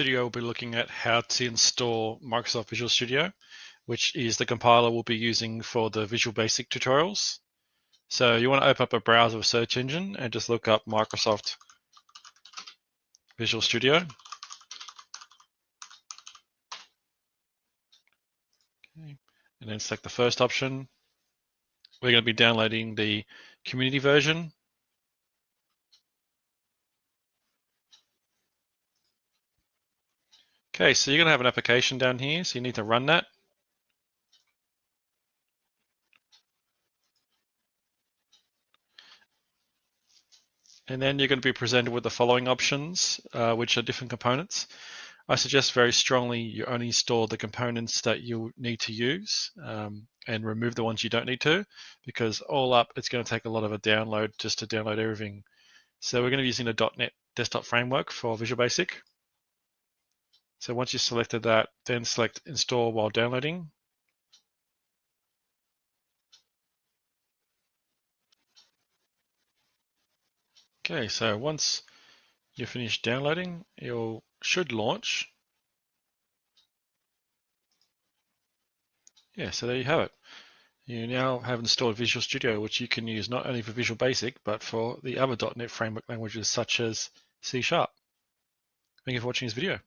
video, we'll be looking at how to install Microsoft Visual Studio, which is the compiler we'll be using for the Visual Basic tutorials. So you want to open up a browser or search engine and just look up Microsoft Visual Studio. Okay. And then select the first option. We're going to be downloading the community version. Okay, so you're going to have an application down here, so you need to run that. And then you're going to be presented with the following options, which are different components. I suggest very strongly you only install the components that you need to use and remove the ones you don't need to, because all up it's going to take a lot of a download just to download everything. So we're going to be using the .NET Desktop Framework for Visual Basic. So once you've selected that, then select Install while downloading. Okay, so once you're finished downloading, it should launch. Yeah, so there you have it. You now have installed Visual Studio, which you can use not only for Visual Basic, but for the other .NET Framework languages such as C#. Thank you for watching this video.